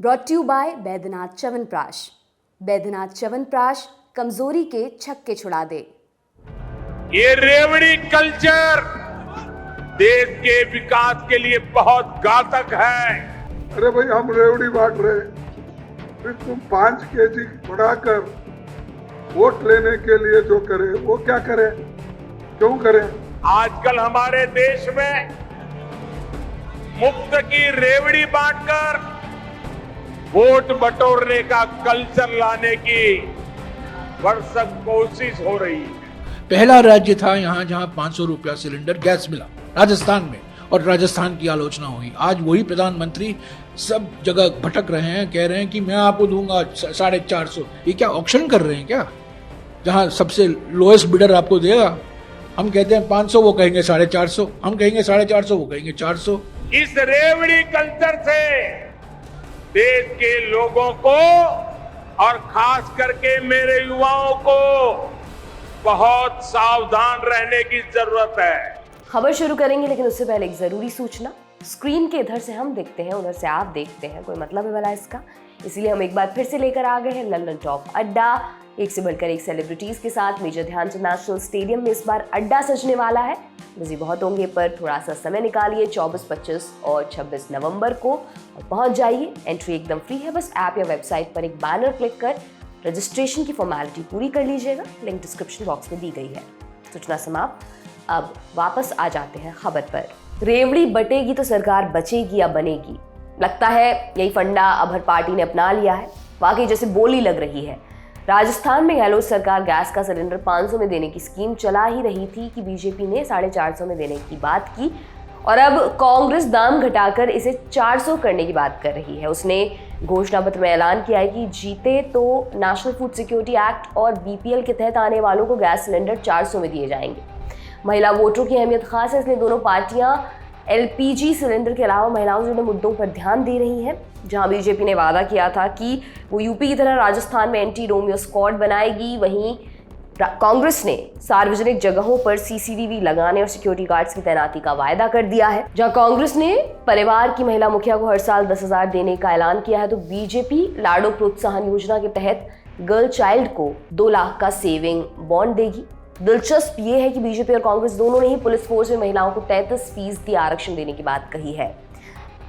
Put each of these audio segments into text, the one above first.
Brought to you by Baidyanath chyawanprash. Baidyanath chyawanprash कमजोरी के छक्के छुड़ा दे। ये रेवड़ी कल्चर देश के विकास के लिए बहुत घातक है। अरे भाई, हम रेवड़ी बांट रहे, फिर तुम 5 केजी बढ़ाकर वोट लेने के लिए जो करे वो क्या करे, क्यों करे? आजकल हमारे देश में मुफ्त की रेवड़ी बांटकर वोट बटोरने का कल्चर लाने की भरसक कोशिश हो रही है। पहला राज्य था यहाँ जहाँ 500 रुपया सिलेंडर गैस मिला, राजस्थान में, और राजस्थान की आलोचना हुई। आज वही प्रधानमंत्री सब जगह भटक रहे हैं, कह रहे हैं कि मैं आपको दूंगा 450। ये क्या ऑक्शन कर रहे हैं क्या, जहाँ सबसे लोएस्ट बिडर आपको देगा? हम कहते हैं 500, वो कहेंगे 450, हम कहेंगे 450, वो कहेंगे 400। इस रेवड़ी कल्चर से देश के लोगों को और खास करके मेरे युवाओं को बहुत सावधान रहने की जरूरत है। खबर शुरू करेंगे, लेकिन उससे पहले एक जरूरी सूचना। स्क्रीन के इधर से हम देखते हैं, उधर से आप देखते हैं, कोई मतलब है भला इसका? इसीलिए हम एक बार फिर से लेकर आ गए हैं लंदन टॉप अड्डा। एक से बढ़कर एक सेलिब्रिटीज के साथ मेजर ध्यानचंद नेशनल स्टेडियम में इस बार अड्डा सजने वाला है। बिजी बहुत होंगे, पर थोड़ा सा समय निकालिए 24, 25 और 26 नवंबर को और पहुंच जाइए। एंट्री एकदम फ्री है, बस ऐप या वेबसाइट पर एक बैनर क्लिक कर रजिस्ट्रेशन की फॉर्मेलिटी पूरी कर लीजिएगा। लिंक डिस्क्रिप्शन बॉक्स में दी गई है। सूचना समाप्त। अब वापस आ जाते हैं खबर पर। रेवड़ी बटेगी तो सरकार बचेगी या बनेगी? लगता है यही फंडा अब हर पार्टी ने अपना लिया है। वाकई जैसे बोली लग रही है। राजस्थान में गहलोत सरकार गैस का सिलेंडर 500 में देने की स्कीम चला ही रही थी कि बीजेपी ने 450 में देने की बात की, और अब कांग्रेस दाम घटाकर इसे 400 करने की बात कर रही है। उसने घोषणा पत्र में ऐलान किया है कि जीते तो नेशनल फूड सिक्योरिटी एक्ट और बीपीएल के तहत आने वालों को गैस सिलेंडर 400 में दिए जाएंगे। महिला वोटरों की अहमियत खास है, इसलिए दोनों पार्टियां एलपीजी सिलेंडर के अलावा महिलाओं से जुड़े मुद्दों पर ध्यान दे रही हैं। जहां बीजेपी ने वादा किया था कि वो यूपी की तरह राजस्थान में एंटी रोमियो स्क्वाड बनाएगी, वहीं कांग्रेस ने सार्वजनिक जगहों पर सीसीटीवी लगाने और सिक्योरिटी गार्ड्स की तैनाती का वायदा कर दिया है। जहां कांग्रेस ने परिवार की महिला मुखिया को हर साल 10,000 देने का ऐलान किया है, तो बीजेपी लाडो प्रोत्साहन योजना के तहत गर्ल चाइल्ड को 2 लाख का सेविंग बॉन्ड देगी। दिलचस्प ये है कि बीजेपी और कांग्रेस दोनों ने ही पुलिस फोर्स में महिलाओं को 33% आरक्षण देने की बात कही है।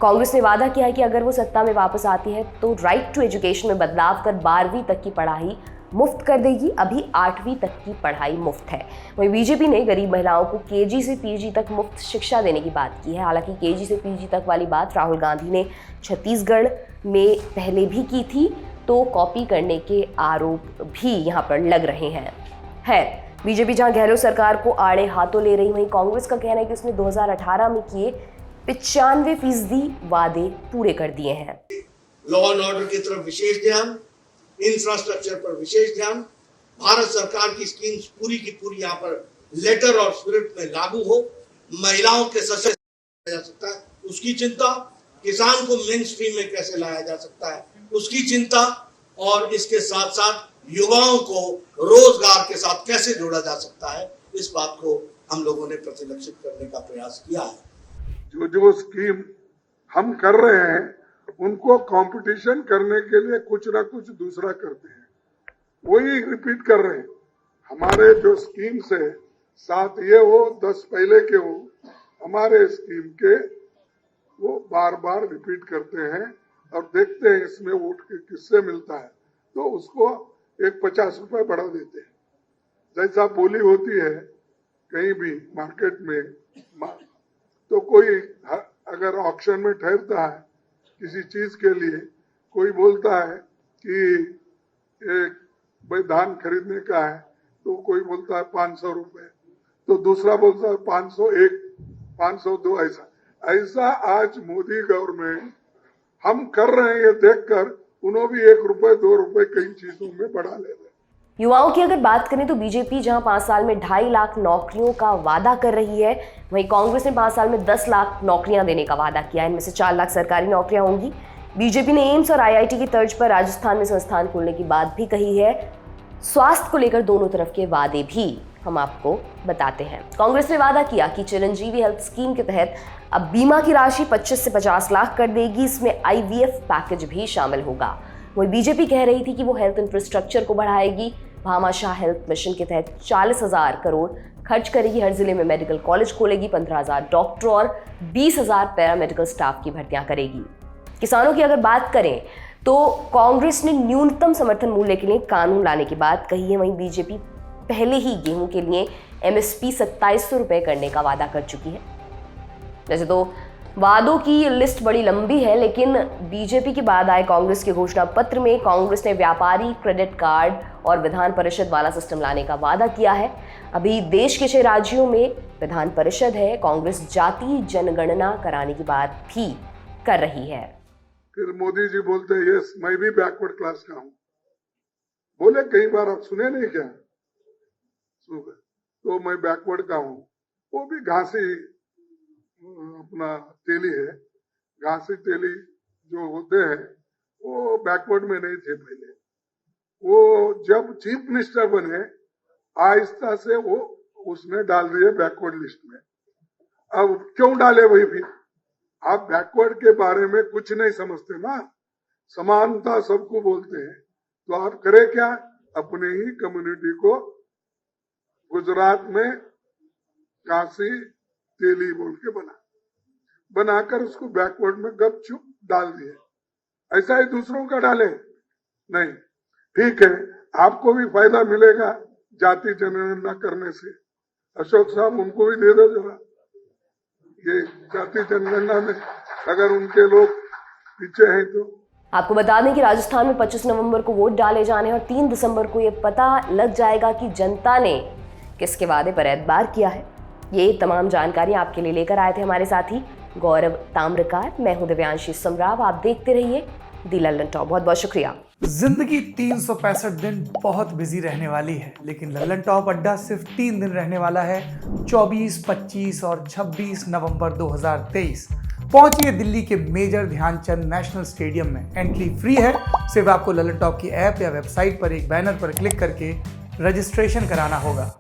कांग्रेस ने वादा किया है कि अगर वो सत्ता में वापस आती है तो राइट टू एजुकेशन में बदलाव कर 12वीं तक की पढ़ाई मुफ्त कर देगी। अभी 8वीं तक की पढ़ाई मुफ्त है। वहीं बीजेपी ने गरीब महिलाओं को केजी से पीजी तक मुफ्त शिक्षा देने की बात की है। हालांकि केजी से पीजी तक वाली बात राहुल गांधी ने छत्तीसगढ़ में पहले भी की थी, तो कॉपी करने के आरोप भी यहाँ पर लग रहे हैं। बीजेपी जहां गहलोत सरकार को आड़े हाथों ले रही, वहीं कांग्रेस का कहना है कि उसने 2018 में किए 95% वादे पूरे कर दिए हैं। लॉ एंड ऑर्डर की तरफ विशेष ध्यान, इंफ्रास्ट्रक्चर पर विशेष ध्यान, भारत सरकार की स्कीम्स पूरी की पूरी यहाँ पर लेटर और स्पिरिट में लागू हो, महिलाओं के सशक्त किया जा सकता है उसकी चिंता, किसान को मेन स्ट्रीम में कैसे लाया जा सकता है उसकी चिंता, और इसके साथ साथ युवाओं को रोजगार के साथ कैसे जोड़ा जा सकता है, इस बात को हम लोगों ने प्रतिलक्षित करने का प्रयास किया है। जो स्कीम हम कर रहे हैं उनको कंपटीशन करने के लिए कुछ ना कुछ दूसरा करते हैं, वही रिपीट कर रहे हैं। हमारे जो स्कीम्स है, 7 ये हो 10 पहले के हो, हमारे स्कीम के वो बार बार रिपीट करते हैं और देखते हैं इसमें वोट किससे मिलता है, तो उसको एक 50 रुपए बढ़ा देते हैं। जैसा बोली होती है कहीं भी मार्केट में, तो कोई अगर ऑक्शन में ठहरता है किसी चीज के लिए, कोई बोलता है कि एक भाई धान खरीदने का है, तो कोई बोलता है 500 रुपए, तो दूसरा बोलता है 501, 502, ऐसा आज मोदी गवर्नमेंट हम कर रहे हैं। ये देखकर उन्होंने भी 1 रुपए 2 रुपए कई चीजों में बढ़ा ले रहे। युवाओं की अगर बात करें तो बीजेपी जहां 5 साल में 2.5 लाख नौकरियों का वादा कर रही है, वहीं कांग्रेस ने 5 साल में 10 लाख नौकरियां देने का वादा किया है। इनमें से 4 लाख सरकारी नौकरियां होंगी। बीजेपी ने एम्स और आईआईटी की तर्ज पर राजस्थान में संस्थान खोलने की बात भी कही है। स्वास्थ्य को लेकर दोनों तरफ के वादे भी हम आपको बताते हैं। कांग्रेस ने वादा किया कि चिरंजीवी हेल्थ स्कीम के तहत अब बीमा की राशि 25 से 50 लाख कर देगी। इसमें IVF पैकेज भी शामिल होगा। वहीं बीजेपी कह रही थी कि वो हेल्थ इंफ्रास्ट्रक्चर को बढ़ाएगी। भामाशाह हेल्थ मिशन के तहत 40,000 करोड़ खर्च करेगी। हर जिले में मेडिकल कॉलेज खोलेगी। 15,000 डॉक्टर और 20,000 पैरामेडिकल स्टाफ की भर्तियां करेगी। किसानों की अगर बात करें तो कांग्रेस ने न्यूनतम समर्थन मूल्य के लिए कानून लाने की बात कही है। वहीं बीजेपी पहले ही गेहूं के लिए MSP 2700 रुपये करने का वादा कर चुकी है। वैसे तो वादों की लिस्ट बड़ी लंबी है, लेकिन बीजेपी के बाद आए कांग्रेस के घोषणा पत्र में कांग्रेस ने व्यापारी क्रेडिट कार्ड और विधान परिषद वाला सिस्टम लाने का वादा किया है। अभी देश के 6 राज्यों में विधान परिषद है। कांग्रेस जाति जनगणना कराने की बात भी कर रही है। फिर मोदी जी बोलते हैं यस मैं भी बैकवर्ड क्लास का हूं। बोले कई बार, आप सुने नहीं क्या? तो मैं बैकवर्ड का हूं। वो भी घासी अपना तेली है। घासी तेली जो होते हैं वो बैकवर्ड में नहीं थे पहले। वो जब चीफ मिनिस्टर बने आहिस्ता से वो उसमें डाल दिए बैकवर्ड लिस्ट में। अब क्यों डाले वही भी? आप बैकवर्ड के बारे में कुछ नहीं समझते ना। समानता सबको बोलते हैं, तो आप करें क्या? अपने ही कम्युनिटी को गुजरात में काशी तेली बोल के बनाकर उसको बैकवर्ड में गपचुप डाल दिए। ऐसा ही दूसरों का डाले नहीं। ठीक है, आपको भी फायदा मिलेगा जाति जनगणना करने से। अशोक साहब उनको भी दे दो जरा, ये जाति जनगणना में अगर उनके लोग पीछे हैं तो। आपको बता दें कि राजस्थान में 25 नवंबर को वोट डाले जाने और 3 दिसंबर को ये पता लग जाएगा कि जनता ने किसके वादे पर एतबार किया है। ये तमाम जानकारी आपके लिए लेकर आए थे हमारे साथी गौरव ताम्रकार। मैं हूं दिव्यांशी समराव। आप देखते रहिए दी लल्लन टॉप। बहुत बहुत शुक्रिया। जिंदगी 365 दिन बहुत बिजी रहने वाली है, लेकिन लल्लन टॉप अड्डा सिर्फ 3 दिन रहने वाला है। 24, 25 और 26 नवंबर 2023 पहुंचिए दिल्ली के मेजर ध्यानचंद नेशनल स्टेडियम में। एंट्री फ्री है। सिर्फ आपको लल्लन टॉप की ऐप या वेबसाइट पर एक बैनर पर क्लिक करके रजिस्ट्रेशन कराना होगा।